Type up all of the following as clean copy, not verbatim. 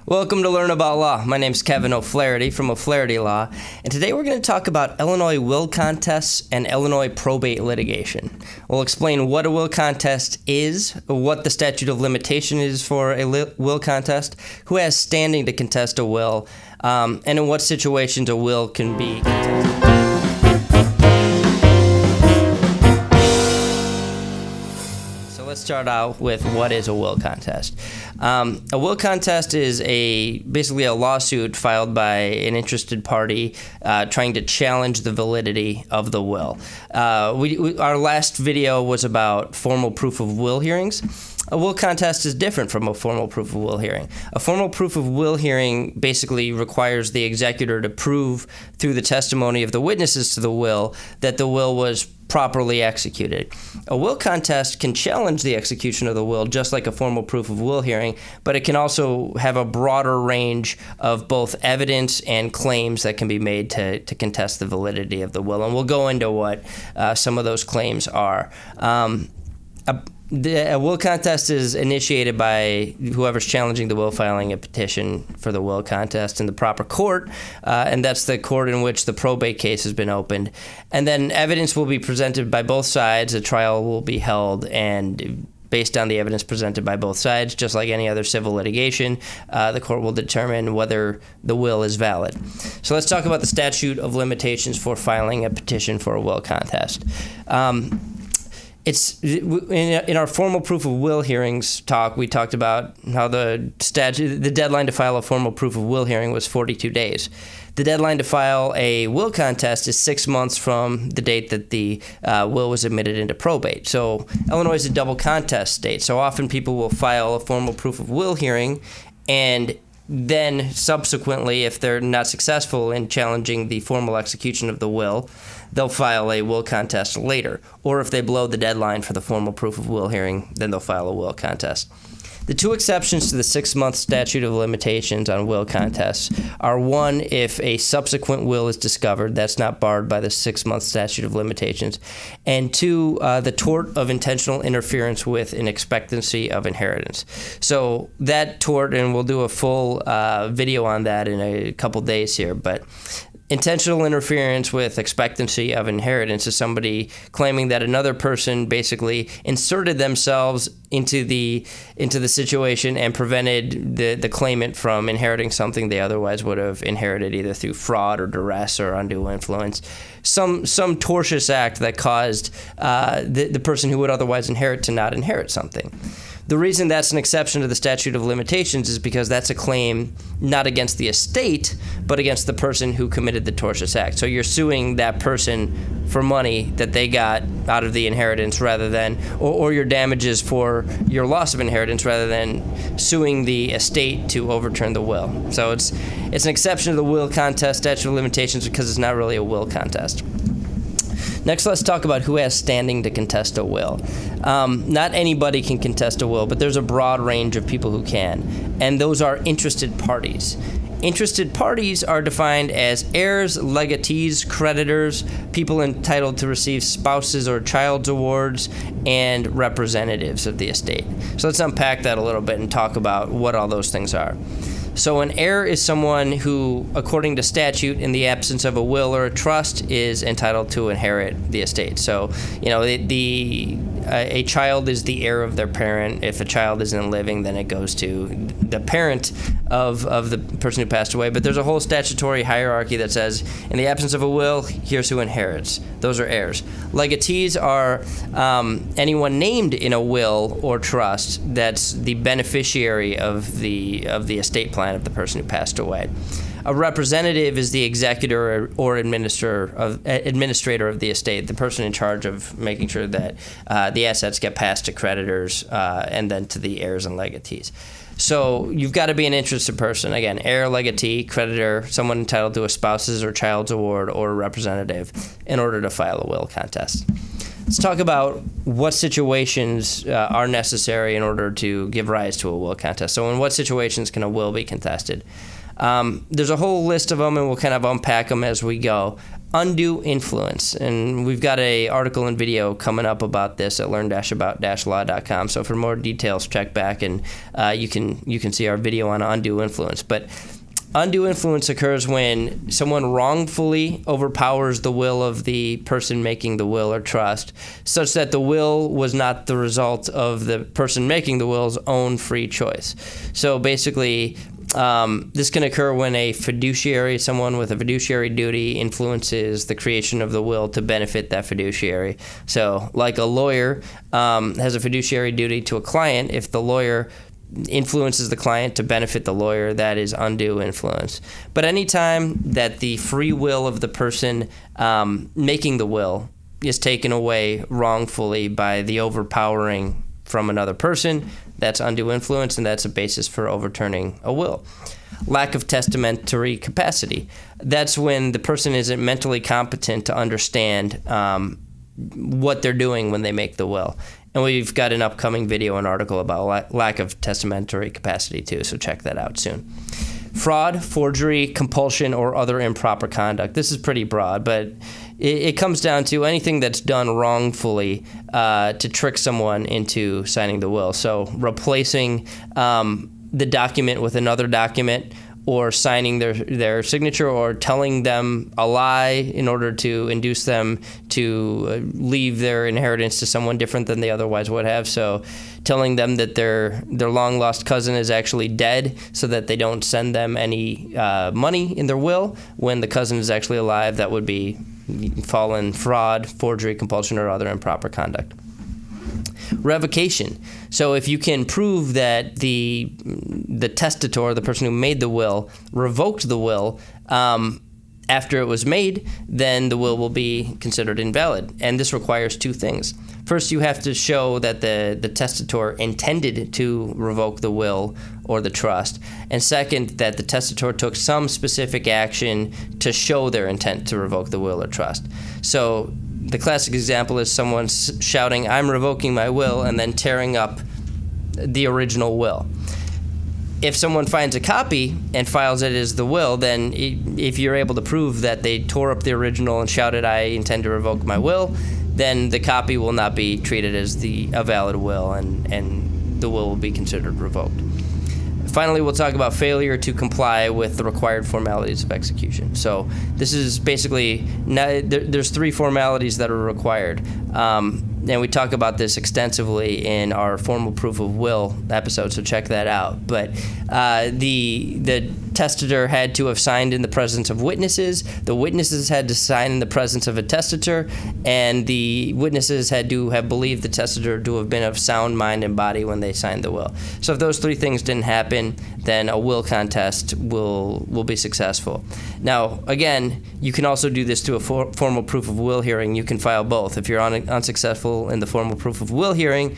Welcome to Learn About Law. My name is Kevin O'Flaherty from O'Flaherty Law, and today we're going to talk about Illinois will contests and Illinois probate litigation. We'll explain what a will contest is, what the statute of limitation is for a will contest, who has standing to contest a will, and in what situations a will can be contested. Let's start out with what is a will contest. A will contest is basically a lawsuit filed by an interested party trying to challenge the validity of the will. Our last video was about formal proof of will hearings. A will contest is different from a formal proof of will hearing. A formal proof of will hearing basically requires the executor to prove through the testimony of the witnesses to the will that the will was properly executed. A will contest can challenge the execution of the will just like a formal proof of will hearing, but it can also have a broader range of both evidence and claims that can be made to contest the validity of the will. And we'll go into what some of those claims are. A will contest is initiated by whoever's challenging the will filing a petition for the will contest in the proper court, and that's the court in which the probate case has been opened. And then evidence will be presented by both sides. A trial will be held, and based on the evidence presented by both sides, just like any other civil litigation, the court will determine whether the will is valid. So let's talk about the statute of limitations for filing a petition for a will contest. It's in our formal proof of will hearings talk, we talked about how the deadline to file a formal proof of will hearing was 42 days. The deadline to file a will contest is 6 months from the date that the will was admitted into probate. So Illinois is a double contest state. So often people will file a formal proof of will hearing, and then subsequently, if they're not successful in challenging the formal execution of the will, they'll file a will contest later. Or if they blow the deadline for the formal proof of will hearing, then they'll file a will contest. The two exceptions to the 6-month statute of limitations on will contests are, one, if a subsequent will is discovered, that's not barred by the 6-month statute of limitations, and two, the tort of intentional interference with an expectancy of inheritance. So that tort, and we'll do a full video on that in a couple days here, but intentional interference with expectancy of inheritance is somebody claiming that another person basically inserted themselves into the situation and prevented the claimant from inheriting something they otherwise would have inherited either through fraud or duress or undue influence. Some tortious act that caused the person who would otherwise inherit to not inherit something. The reason that's an exception to the statute of limitations is because that's a claim not against the estate, but against the person who committed the tortious act. So you're suing that person for money that they got out of the inheritance rather than, or your damages for your loss of inheritance rather than suing the estate to overturn the will. So it's an exception to the will contest statute of limitations because it's not really a will contest. Next, let's talk about who has standing to contest a will. Not anybody can contest a will, but there's a broad range of people who can, and those are interested parties. Interested parties are defined as heirs, legatees, creditors, people entitled to receive spouses or child's awards, and representatives of the estate. So let's unpack that a little bit and talk about what all those things are. So an heir is someone who, according to statute, in the absence of a will or a trust, is entitled to inherit the estate. So, a child is the heir of their parent. If a child isn't living, then it goes to the parent of the person who passed away. But there's a whole statutory hierarchy that says, in the absence of a will, here's who inherits. Those are heirs. Legatees are anyone named in a will or trust that's the beneficiary of the estate plan of the person who passed away. A representative is the executor or administrator of the estate, the person in charge of making sure that the assets get passed to creditors and then to the heirs and legatees. So you've got to be an interested person. Again, heir, legatee, creditor, someone entitled to a spouse's or child's award, or a representative in order to file a will contest. Let's talk about what situations are necessary in order to give rise to a will contest. So in what situations can a will be contested? There's a whole list of them, and we'll kind of unpack them as we go. undue influence. And we've got an article and video coming up about this at learn-about-law.com. So for more details, check back and you can see our video on undue influence. But undue influence occurs when someone wrongfully overpowers the will of the person making the will or trust, such that the will was not the result of the person making the will's own free choice. So basically, this can occur when a fiduciary, someone with a fiduciary duty, influences the creation of the will to benefit that fiduciary. So like a lawyer has a fiduciary duty to a client. If the lawyer influences the client to benefit the lawyer, that is undue influence. But anytime that the free will of the person making the will is taken away wrongfully by the overpowering from another person, that's undue influence, and that's a basis for overturning a will. Lack of testamentary capacity. That's when the person isn't mentally competent to understand what they're doing when they make the will. And we've got an upcoming video and article about lack of testamentary capacity too, so check that out soon. Fraud, forgery, compulsion, or other improper conduct. This is pretty broad, but it comes down to anything that's done wrongfully to trick someone into signing the will. So replacing the document with another document, or signing their signature, or telling them a lie in order to induce them to leave their inheritance to someone different than they otherwise would have. So telling them that their long-lost cousin is actually dead so that they don't send them any money in their will when the cousin is actually alive, that would be fall in fraud, forgery, compulsion, or other improper conduct. Revocation. So if you can prove that the testator, the person who made the will, revoked the will after it was made, then the will be considered invalid. And this requires two things. First, you have to show that the testator intended to revoke the will or the trust. And second, that the testator took some specific action to show their intent to revoke the will or trust. So the classic example is someone shouting, "I'm revoking my will," and then tearing up the original will. If someone finds a copy and files it as the will, then if you're able to prove that they tore up the original and shouted, "I intend to revoke my will," then the copy will not be treated as a valid will, and the will be considered revoked. Finally, we'll talk about failure to comply with the required formalities of execution. So this is basically, there's three formalities that are required. And we talk about this extensively in our formal proof of will episode, so check that out. But the testator had to have signed in the presence of witnesses, the witnesses had to sign in the presence of a testator, and the witnesses had to have believed the testator to have been of sound mind and body when they signed the will. So if those three things didn't happen, then a will contest will be successful. Now, again, you can also do this to a formal proof of will hearing. You can file both. If you're unsuccessful in the formal proof of will hearing,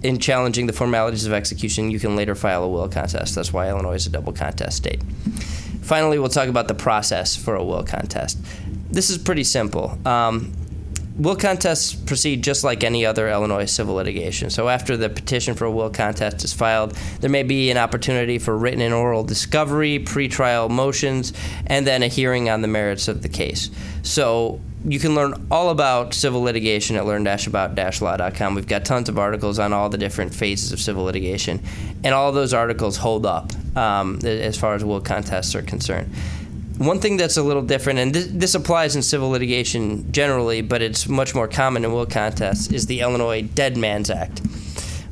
in challenging the formalities of execution, you can later file a will contest. That's why Illinois is a double contest state. Finally, we'll talk about the process for a will contest. This is pretty simple. Will contests proceed just like any other Illinois civil litigation. So after the petition for a will contest is filed, there may be an opportunity for written and oral discovery, pretrial motions, and then a hearing on the merits of the case. So you can learn all about civil litigation at learn-about-law.com. We've got tons of articles on all the different phases of civil litigation, and all of those articles hold up as far as will contests are concerned. One thing that's a little different, and this applies in civil litigation generally, but it's much more common in will contests, is the Illinois Dead Man's Act.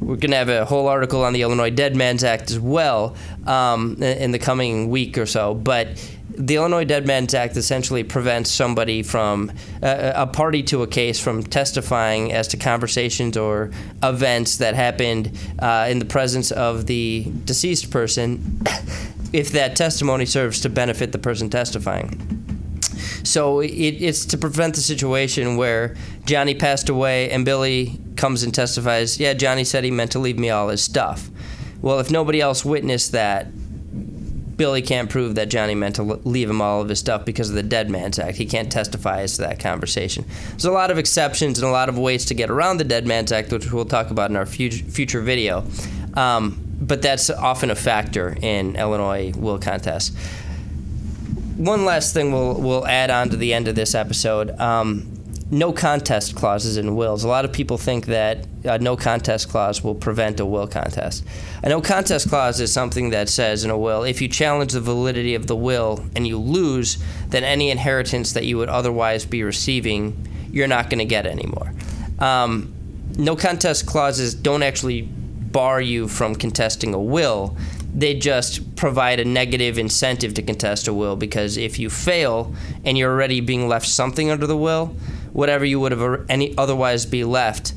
We're going to have a whole article on the Illinois Dead Man's Act as well in the coming week or so, but the Illinois Dead Man's Act essentially prevents somebody from, a party to a case, from testifying as to conversations or events that happened in the presence of the deceased person if that testimony serves to benefit the person testifying. So it's to prevent the situation where Johnny passed away and Billy comes and testifies, yeah, Johnny said he meant to leave me all his stuff. Well, if nobody else witnessed that, Billy can't prove that Johnny meant to leave him all of his stuff because of the Dead Man's Act. He can't testify as to that conversation. There's a lot of exceptions and a lot of ways to get around the Dead Man's Act, which we'll talk about in our future video. But that's often a factor in Illinois will contests. one last thing we'll add on to the end of this episode. No contest clauses in wills. A lot of people think that a no contest clause will prevent a will contest. A no contest clause is something that says in a will, if you challenge the validity of the will and you lose, then any inheritance that you would otherwise be receiving, you're not going to get anymore. No contest clauses don't actually bar you from contesting a will. They just provide a negative incentive to contest a will, because if you fail and you're already being left something under the will, whatever you would have otherwise be left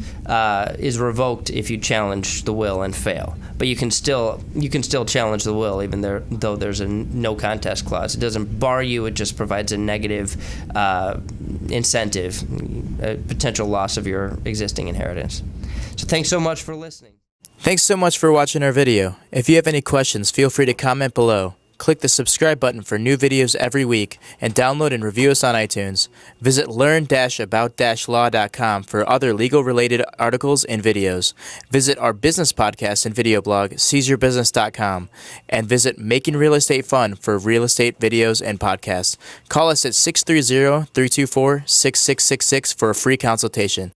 is revoked if you challenge the will and fail. But you can still challenge the will even though there's a no contest clause. It doesn't bar you. It just provides a negative incentive, a potential loss of your existing inheritance. So thanks so much for listening. Thanks so much for watching our video. If you have any questions, feel free to comment below. Click the subscribe button for new videos every week, and download and review us on iTunes. Visit learn-about-law.com for other legal-related articles and videos. Visit our business podcast and video blog, seizeyourbusiness.com, and visit Making Real Estate Fun for real estate videos and podcasts. Call us at 630-324-6666 for a free consultation.